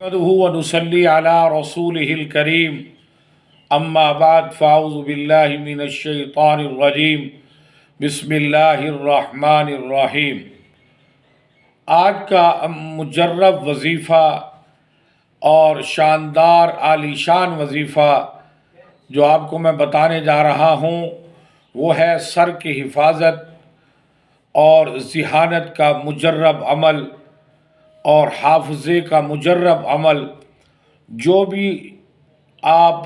نحمده ونصلي على رسوله الكريم اما بعد فاعوذ باللہ من الشیطان الرجیم بسم اللہ الرحمن الرحیم۔ آج کا مجرب وظیفہ اور شاندار عالی شان وظیفہ جو آپ کو میں بتانے جا رہا ہوں وہ ہے سر کی حفاظت اور ذہانت کا مجرب عمل اور حافظے کا مجرب عمل۔ جو بھی آپ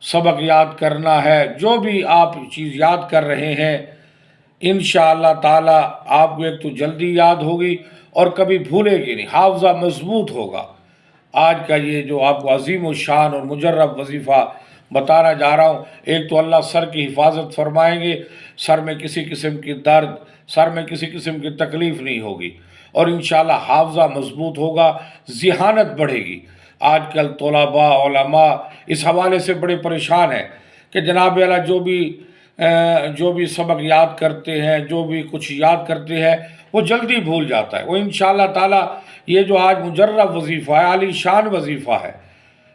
سبق یاد کرنا ہے، جو بھی آپ چیز یاد کر رہے ہیں، انشاءاللہ تعالی آپ کو ایک تو جلدی یاد ہوگی اور کبھی بھولے گی نہیں، حافظہ مضبوط ہوگا۔ آج کا یہ جو آپ کو عظیم الشان اور مجرب وظیفہ بتانا جا رہا ہوں، ایک تو اللہ سر کی حفاظت فرمائیں گے، سر میں کسی قسم کی درد، سر میں کسی قسم کی تکلیف نہیں ہوگی، اور انشاءاللہ حافظہ مضبوط ہوگا، ذہانت بڑھے گی۔ آج کل طلباء علماء اس حوالے سے بڑے پریشان ہیں کہ جناب اعلیٰ جو بھی سبق یاد کرتے ہیں، جو بھی کچھ یاد کرتے ہیں وہ جلدی بھول جاتا ہے۔ وہ انشاءاللہ تعالی یہ جو آج مجرب وظیفہ ہے، عالی شان وظیفہ ہے،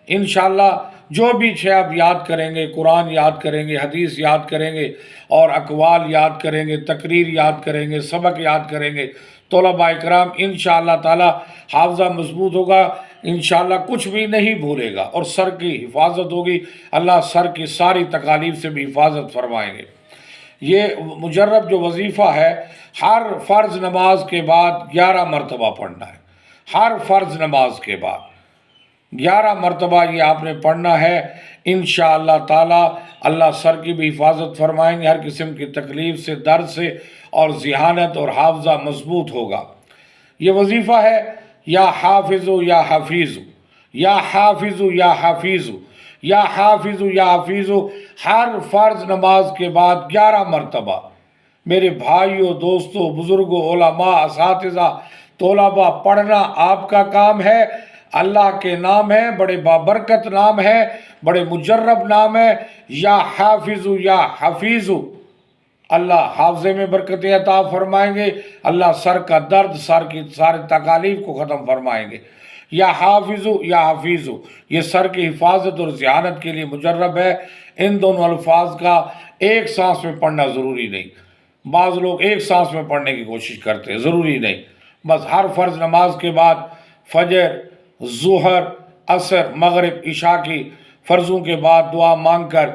انشاءاللہ جو بھی آپ یاد کریں گے، قرآن یاد کریں گے، حدیث یاد کریں گے، اور اقوال یاد کریں گے، تقریر یاد کریں گے، سبق یاد کریں گے، طلباء اکرام انشاءاللہ تعالی حافظہ مضبوط ہوگا، انشاءاللہ کچھ بھی نہیں بھولے گا، اور سر کی حفاظت ہوگی، اللہ سر کی ساری تکالیف سے بھی حفاظت فرمائیں گے۔ یہ مجرب جو وظیفہ ہے، ہر فرض نماز کے بعد 11 مرتبہ پڑھنا ہے، ہر فرض نماز کے بعد 11 مرتبہ یہ آپ نے پڑھنا ہے۔ انشاءاللہ تعالی اللہ سر کی بھی حفاظت فرمائیں گے، ہر قسم کی تکلیف سے، درد سے، اور ذہانت اور حافظہ مضبوط ہوگا۔ یہ وظیفہ ہے یا حافظ یا حفیظ، یا حافظ یا حفیظ، یا حافظ یا حفیظ، ہر فرض نماز کے بعد 11 مرتبہ۔ میرے بھائیوں، دوستوں، بزرگوں، علماء، اساتذہ، طلباء، پڑھنا آپ کا کام ہے، اللہ کے نام ہے، بڑے بابرکت نام ہے، بڑے مجرب نام ہے، یا حافظ یا حفیظ۔ اللہ حافظے میں برکتیں عطا فرمائیں گے، اللہ سر کا درد، سر کی سارے تکالیف کو ختم فرمائیں گے۔ یا حافظ یا حفیظ، یہ سر کی حفاظت اور ذہانت کے لیے مجرب ہے۔ ان دونوں الفاظ کا ایک سانس میں پڑھنا ضروری نہیں، بعض لوگ ایک سانس میں پڑھنے کی کوشش کرتے ہیں، ضروری نہیں، بس ہر فرض نماز کے بعد فجر، ظہر، عصر، مغرب، عشاء کی فرضوں کے بعد دعا مانگ کر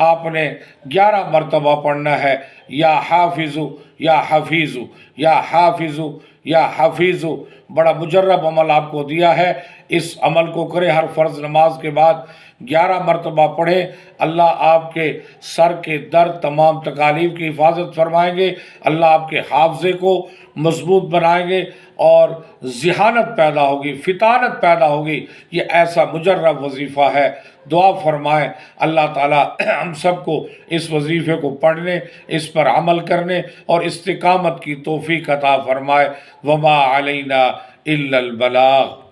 آپ نے 11 مرتبہ پڑھنا ہے، یا حافظ یا حفیظ، یا حافظ یا حفیظ۔ بڑا مجرب عمل آپ کو دیا ہے، اس عمل کو کریں، ہر فرض نماز کے بعد 11 مرتبہ پڑھیں، اللہ آپ کے سر کے درد، تمام تکالیف کی حفاظت فرمائیں گے، اللہ آپ کے حافظے کو مضبوط بنائیں گے، اور ذہانت پیدا ہوگی، فطانت پیدا ہوگی۔ یہ ایسا مجرب وظیفہ ہے، دعا فرمائیں اللہ تعالی ہم سب کو اس وظیفے کو پڑھنے، اس پر عمل کرنے اور استقامت کی توفیق عطا فرمائے۔ وما علینا الا البلاغ۔